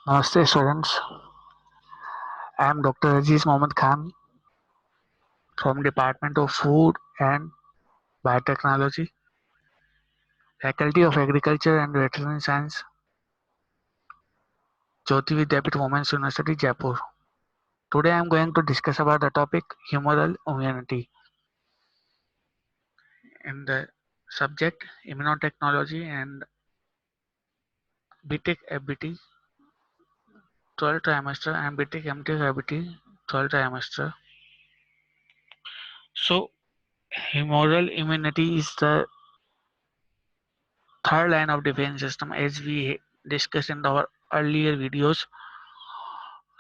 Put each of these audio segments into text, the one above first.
Namaste students, I am Dr. Aziz Mohammed Khan from Department of Food and Biotechnology, Faculty of Agriculture and Veterinary Science, Jyoti Vidyapith Women's University, Jaipur. Today I am going to discuss about the topic humoral immunity in the subject immunotechnology and BTech FBT 12th trimester and BTech MTech FBT 12th trimester. So humoral immunity is the third line of defense system as we discussed in our earlier videos.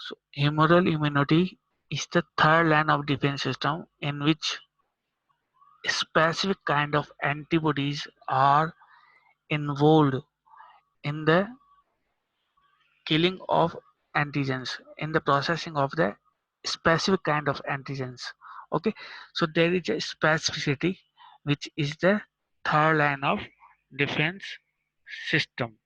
So humoral immunity is the third line of defense system in which specific kind of antibodies are involved in the killing of antigens, in the processing of the specific kind of antigens. Okay, so there is a specificity which is the third line of defense system.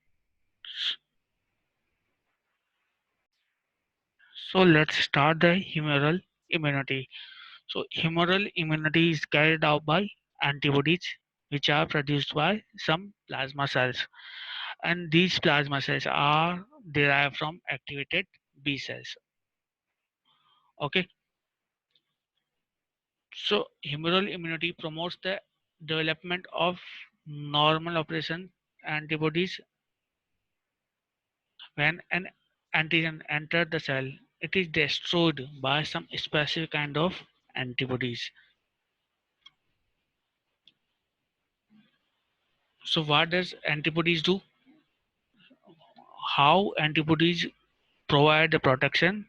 So let's start the humoral immunity. So humoral immunity is carried out by antibodies which are produced by some plasma cells, and these plasma cells are derived from activated B cells. Okay, so humoral immunity promotes the development of normal operation antibodies. When an antigen enters the cell, it is destroyed by some specific kind of antibodies. So what does antibodies do? How antibodies provide the protection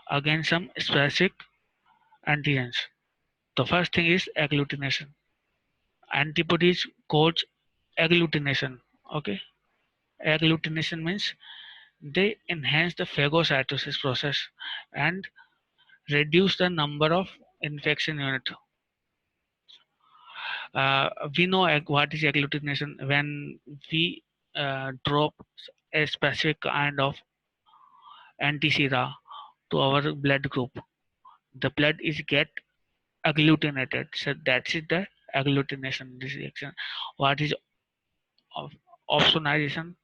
against some specific antigens? The first thing is agglutination. Antibodies cause agglutination. Okay, agglutination means they enhance the phagocytosis process and reduce the number of infection unit. We know what is agglutination when we drop a specific kind of antisera to our blood group. The blood is get agglutinated. So that's it, the agglutination reaction. What is opsonization?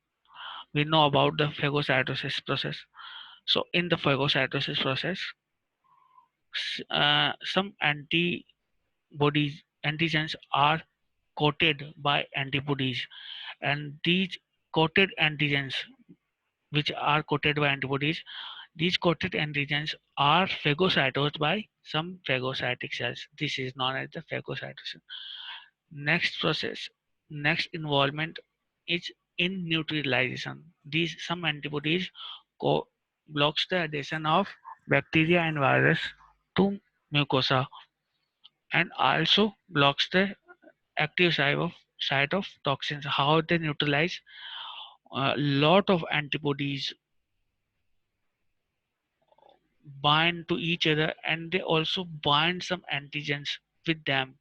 We know about the phagocytosis process. So in the phagocytosis process, some antigens are coated by antibodies, and these coated antigens, which are coated by antibodies, these coated antigens are phagocytosed by some phagocytic cells. This is known as the phagocytosis. Next process, next involvement is in neutralization. These some antibodies blocks the adhesion of bacteria and virus to mucosa, and also blocks the active site of toxins. How they neutralize? A lot of antibodies bind to each other, and they also bind some antigens with them,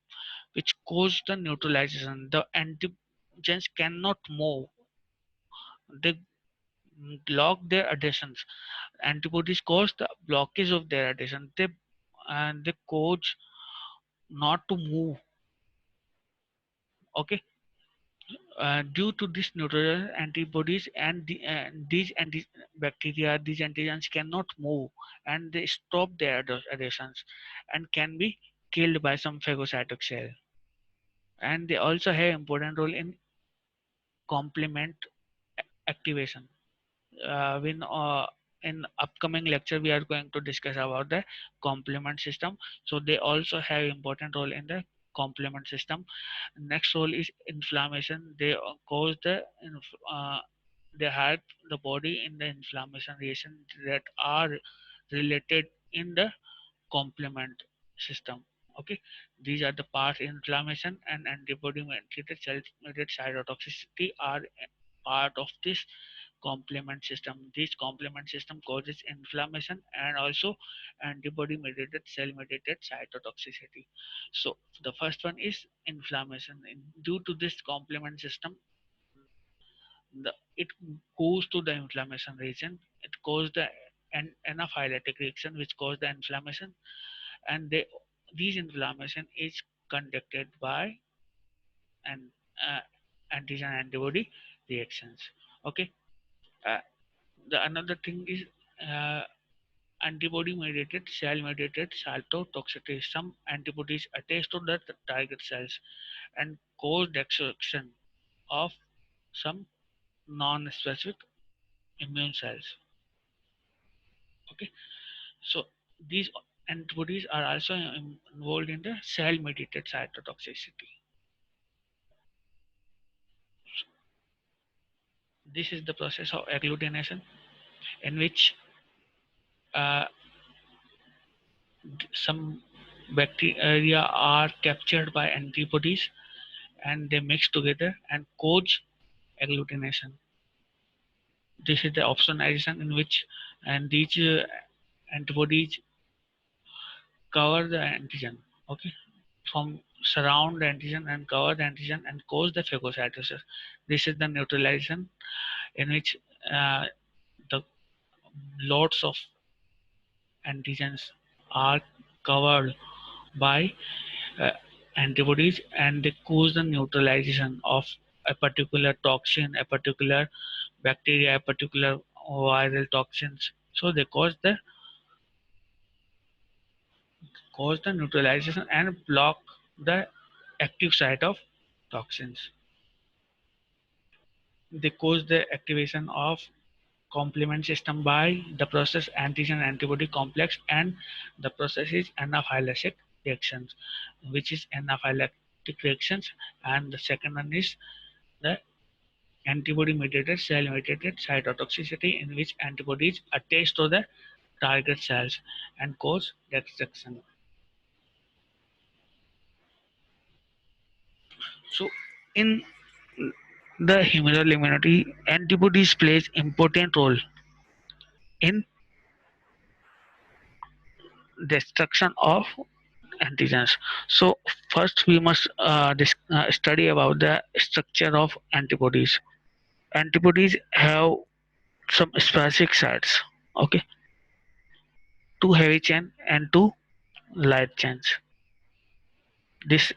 which cause the neutralization. The antigens cannot move. They block their adhesions. Antibodies cause the blockage of their adhesion. They cause not to move. Okay, due to this neutralization, antibodies and these bacteria, these antigens cannot move, and they stop their adhesions and can be killed by some phagocytic cell. And they also have important role in complement activation. In upcoming lecture we are going to discuss about the complement system. So they also have important role in the complement system. Next role is inflammation. They cause uh, they help the body in the inflammation reaction that are related in the complement system. Okay, these are the parts: inflammation and antibody mediated cell mediated cytotoxicity are part of this complement system. This complement system causes inflammation and also antibody mediated cell mediated cytotoxicity. So the first one is inflammation. Due to this complement system, it goes to the inflammation region. It cause the anaphylactic reaction, which cause the inflammation, and these inflammation is conducted by an uh, antigen antibody reactions. Okay. uh, the another thing is uh, antibody mediated cell mediated cytotoxicity. Some antibodies attach to the target cells and cause destruction of some non-specific immune cells. Okay, so these antibodies are also involved in the cell-mediated cytotoxicity. This is the process of agglutination, in which uh, some bacteria are captured by antibodies and they mix together and cause agglutination. This is the opsonization, in which and these antibodies cover the antigen. Okay, from surround the antigen and cover the antigen and cause the phagocytosis. This is the neutralization, in which the lots of antigens are covered by uh, antibodies and they cause the neutralization of a particular toxin, a particular bacteria, a particular viral toxins. So they cause the neutralization and block the active site of toxins. They cause the activation of complement system by the process antigen antibody complex, and the process is anaphylactic reactions, which is anaphylactic reactions, and the second one is the antibody mediated cell mediated cytotoxicity, in which antibodies attach to the target cells and cause destruction. So in the humoral immunity, antibodies plays important role in destruction of antigens. So first we must study about the structure of antibodies. Antibodies have some specific sites. Okay, two heavy chain and two light chains. This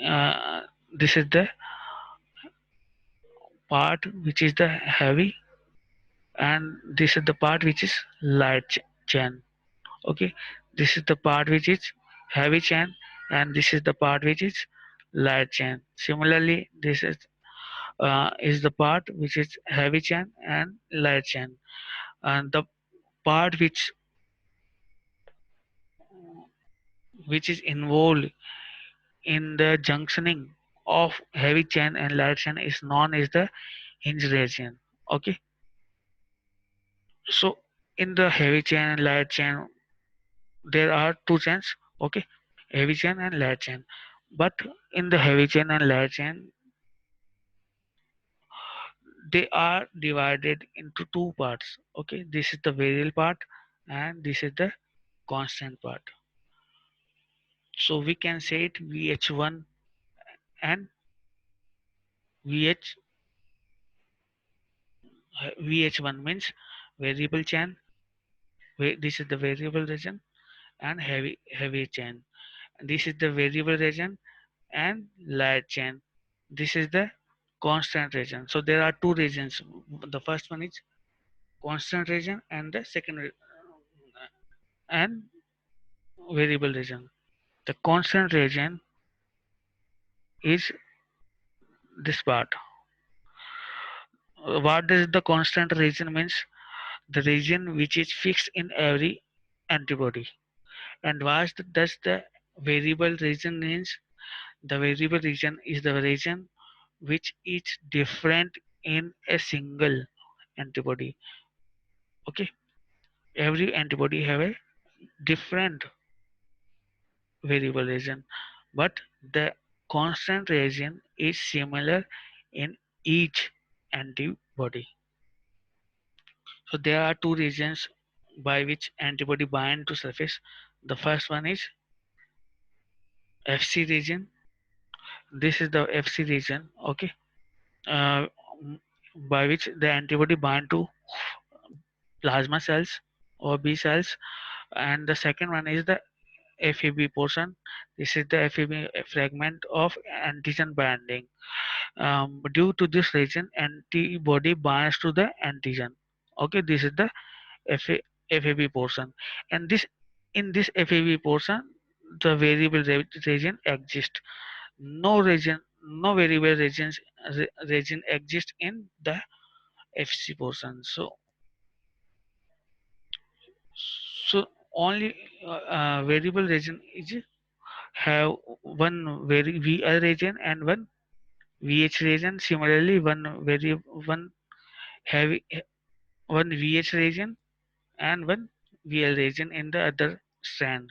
uh, this is the part which is the heavy, and this is the part which is light chain. Okay, this is the part which is heavy chain, and this is the part which is light chain. Similarly, this is the part which is heavy chain and light chain, and the part which is involved in the junctioning of heavy chain and light chain is known as the hinge region. Okay, so in the heavy chain and light chain there are two chains. Okay, heavy chain and light chain, but in the heavy chain and light chain they are divided into two parts. Okay, this is the variable part and this is the constant part. So we can say it VH1 and VH. VH1 means variable chain. This is the variable region, and heavy chain. This is the variable region and light chain. This is the constant region. So there are two regions. The first one is constant region, and the second and variable region. The constant region is this part. What does the constant region means? The region which is fixed in every antibody. And what does the variable region means? The variable region is the region which is different in a single antibody. Okay, every antibody have a different variable region, but the constant region is similar in each antibody. So there are two regions by which antibody bind to surface. The first one is Fc region. This is the Fc region. Okay, uh, by which the antibody bind to plasma cells or B cells, and the second one is the FEB portion. This is the FEB fragment of antigen binding. Due to this region, antibody binds to the antigen. Okay, this is the FA, FAB portion, and this in this FAB portion, the variable region exists. No variable region exists in the FC portion. So only variable region is have one very VL region and one VH region. Similarly, one heavy one VH region and one VL region in the other strand.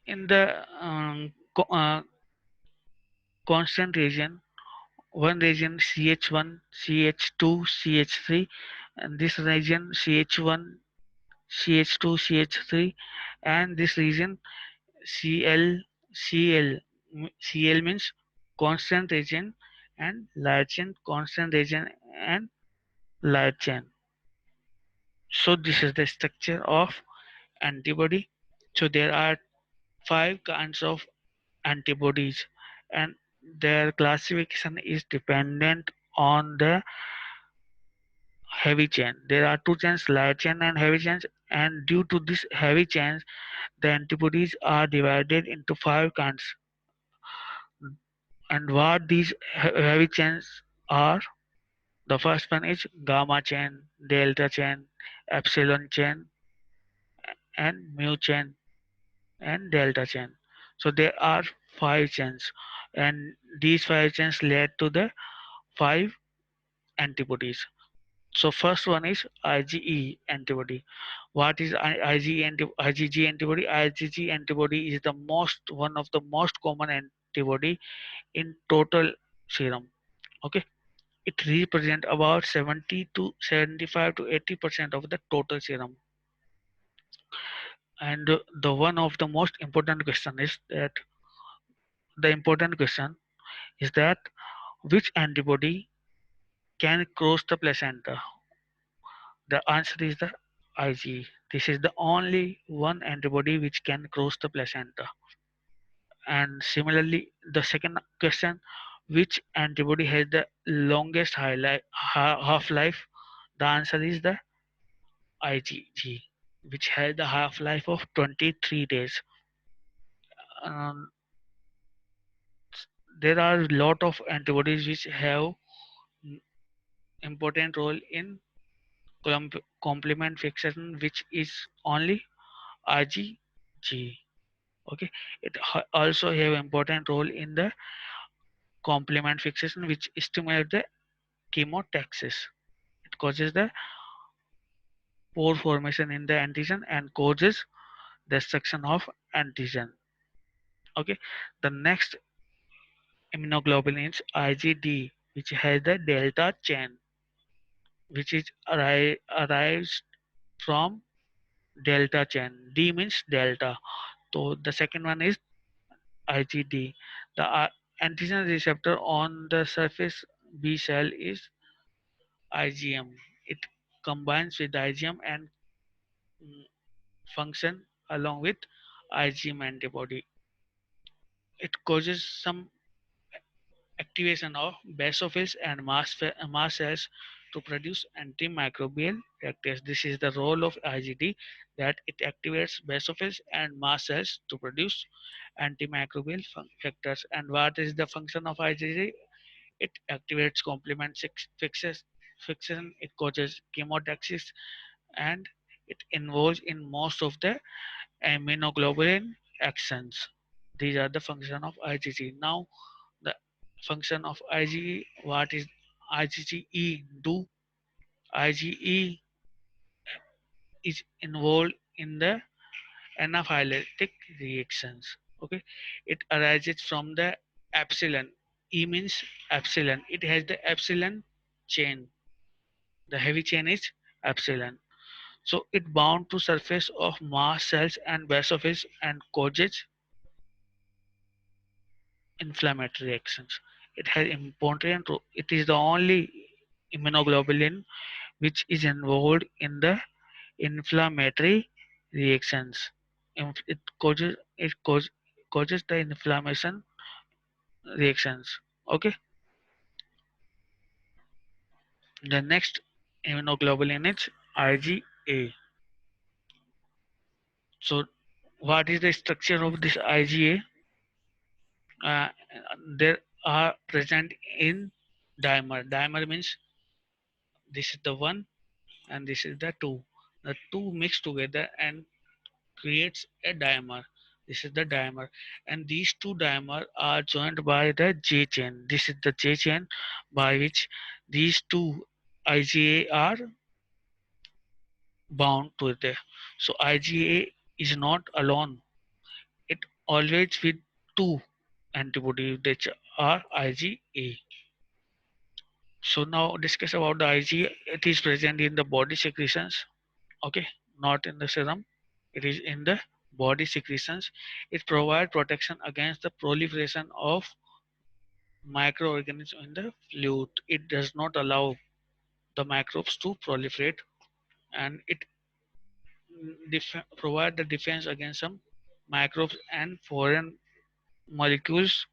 In the constant region, one region CH1, CH2, CH3, and this region CH1, CH2, CH3, and this region Cl, Cl. Cl means constant region and light chain, constant region and light chain. So this is the structure of antibody. So there are five kinds of antibodies, and their classification is dependent on the heavy chain. There are two chains, light chain and heavy chains, and due to this heavy chains, the antibodies are divided into five kinds. And what these heavy chains are, the first one is gamma chain, delta chain, epsilon chain, and mu chain, and delta chain. So there are five chains, and these five chains led to the five antibodies. So first one is IgE antibody. What is IgG antibody? IgG antibody is the most one of the most common antibody in total serum. Okay, it represents about 70 to 75 to 80% of the total serum. And the one of the most important question is that the important question is that which antibody can cross the placenta? The answer is the IgE. This is the only one antibody which can cross the placenta. And similarly, the second question, which antibody has the longest half-life? The answer is the IgG, which has the half-life of 23 days. Um, there are a lot of antibodies which have important role in complement fixation, which is only IgG. Okay, it also have important role in the complement fixation, which stimulates the chemotaxis. It causes the pore formation in the antigen and causes destruction of antigen. Okay, the next immunoglobulin is IgD, which has the delta chain, which is arrives from delta chain. D means delta. So the second one is IgD. The antigen receptor on the surface B cell is IgM. It combines with IgM and mm, function along with IgM antibody. It causes some activation of basophils and mast cells to produce antimicrobial factors. This is the role of IgD, that it activates basophils and mast cells to produce antimicrobial factors. And what is the function of IgD? It activates complement fixation, it causes chemotaxis, and it involves in most of the immunoglobulin actions. These are the function of IgG. Now, the function of IgE, what is IgE do? IgE is involved in the anaphylactic reactions. Okay, it arises from the epsilon. E means epsilon. It has the epsilon chain. The heavy chain is epsilon. So it bound to surface of mast cells and basophils and causes inflammatory reactions. It has important. It is the only immunoglobulin, which is involved in the inflammatory reactions. It causes the inflammation reactions. Okay. The next immunoglobulin is IgA. So, what is the structure of this IgA? Uh, there are present in dimer. Dimer means this is the one and this is the two. The two mix together and creates a dimer. This is the dimer, and these two dimer are joined by the J chain. This is the J chain by which these two IgA are bound to it. So IgA is not alone. It always with two antibodies which are IgA. So now discuss about the IgA. It is present in the body secretions. Okay, not in the serum. It is in the body secretions. It provides protection against the proliferation of microorganisms in the fluid. It does not allow the microbes to proliferate, and it provide the defense against some microbes and foreign molecules.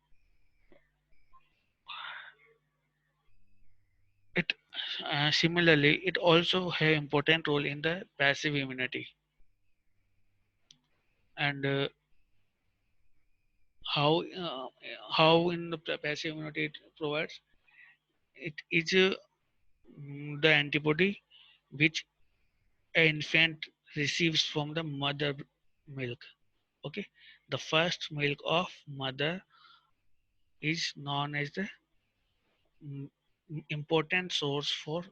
It similarly, it also have important role in the passive immunity. And how uh, how in the passive immunity it provides, it is the antibody which an infant receives from the mother milk. Okay, the first milk of mother is known as the mm, important source for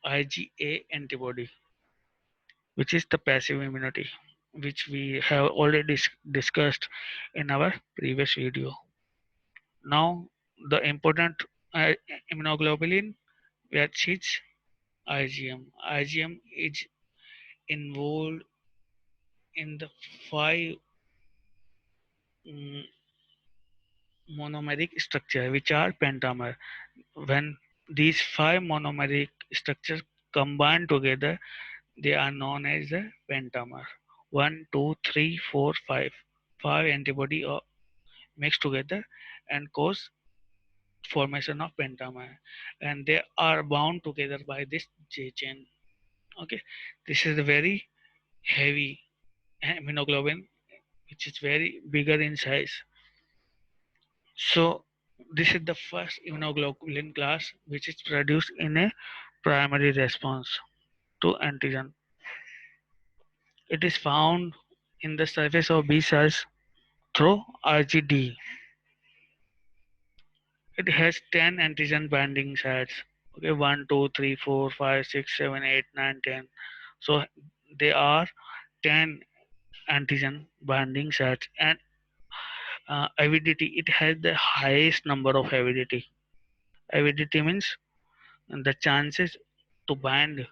IgA antibody, which is the passive immunity, which we have already discussed in our previous video. Now, the important uh, immunoglobulin, which is IgM. IgM is involved in the five mm, monomeric structure, which are pentamer. When these five monomeric structures combine together, they are known as the pentamer. One, two, three, four, five. Five antibody mixed together and cause formation of pentamer, and they are bound together by this J chain. Okay, this is a very heavy immunoglobulin, which is very bigger in size. So this is the first immunoglobulin class which is produced in a primary response to antigen. It is found in the surface of B cells through RGD. It has 10 antigen binding sites. Okay, 1, 2, 3, 4, 5, 6, 7, 8, 9, 10. So there are 10 antigen binding sites, and avidity, it has the highest number of avidity. Avidity means the chances to bind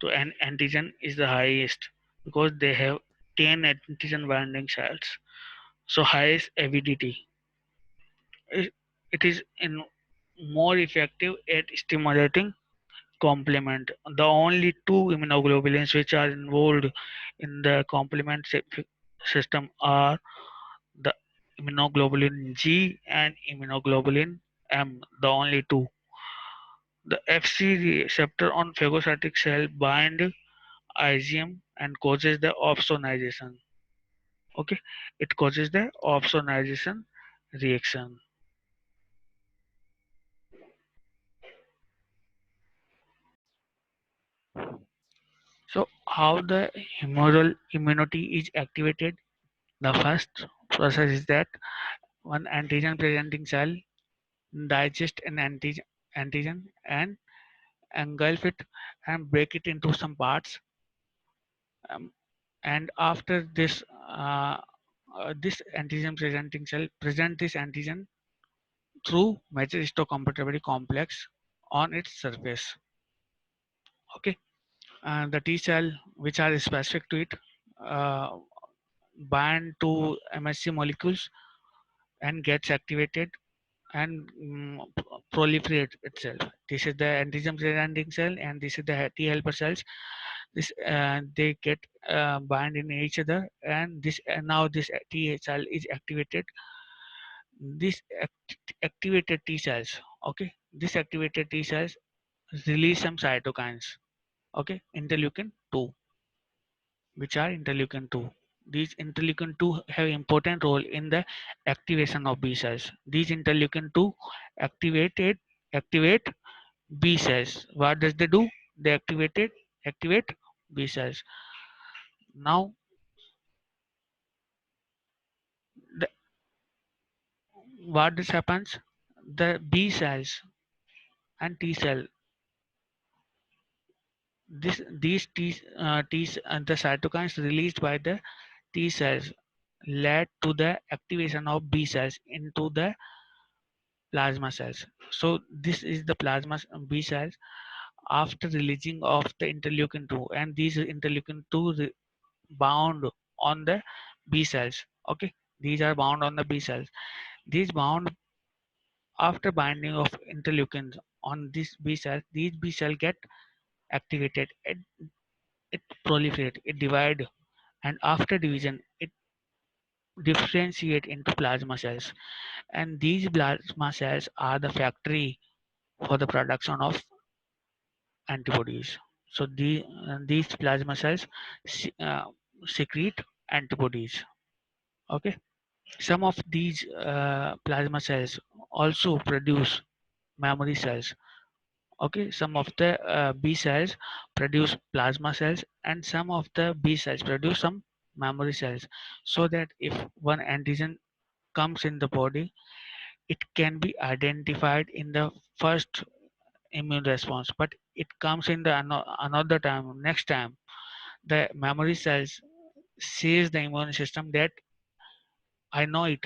to an antigen is the highest because they have 10 antigen binding sites. So highest avidity. It, it is in more effective at stimulating complement. The only two immunoglobulins which are involved in the complement system are the immunoglobulin G and immunoglobulin M. The only two. The Fc receptor on phagocytic cell bind IgM and causes the opsonization. Okay, it causes the opsonization reaction. So how the humoral immunity is activated? The first process is that one antigen presenting cell digest an antigen and engulf it and break it into some parts. Um, and after this, this antigen presenting cell present this antigen through major histocompatibility complex on its surface. Okay, and the T cell which are specific to it uh, bind to MSC molecules and gets activated and proliferate itself. This is the antigen presenting cell, and this is the T helper cells. This they get bind in each other, and this now this T cell is activated. This activated T cells, okay, this activated T cells release some cytokines, okay, interleukin 2, which are interleukin 2. These interleukin 2 have important role in the activation of B cells. These interleukin 2 activated activate B cells. What does they do? They activate B cells. Now, the, what this happens? The B cells and T cell. These the cytokines released by the T cells led to the activation of B cells into the plasma cells. So this is the plasma B cells after releasing of the interleukin 2, and these interleukin 2 bound on the B cells. Okay, these are bound on the B cells. These bound after binding of interleukins on this B cells. These B cells get activated. It proliferate. It divide, and after division, it differentiate into plasma cells. And these plasma cells are the factory for the production of antibodies. So these plasma cells se- uh, secrete antibodies. Okay. Some of these plasma cells also produce memory cells. Okay. Some of the B cells produce plasma cells, and some of the B cells produce some memory cells. So that if one antigen comes in the body, it can be identified in the first immune response, but it comes in the another time, next time the memory cells says the immune system that I know it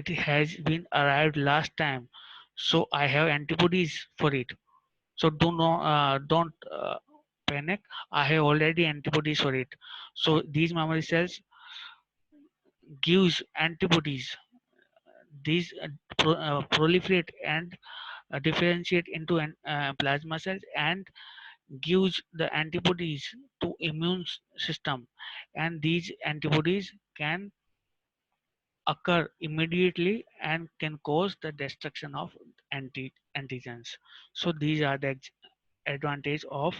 has been arrived last time, so I have antibodies for it. So don't panic. I have already antibodies for it. So these memory cells gives antibodies. These proliferate and differentiate into plasma cells and gives the antibodies to immune system, and these antibodies can occur immediately and can cause the destruction of antigens. So these are the advantage of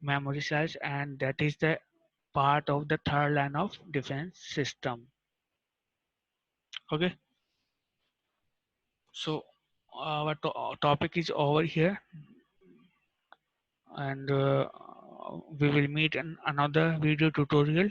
memory cells, and that is the part of the third line of defense system. Okay, so our topic is over here, and we will meet in another video tutorial.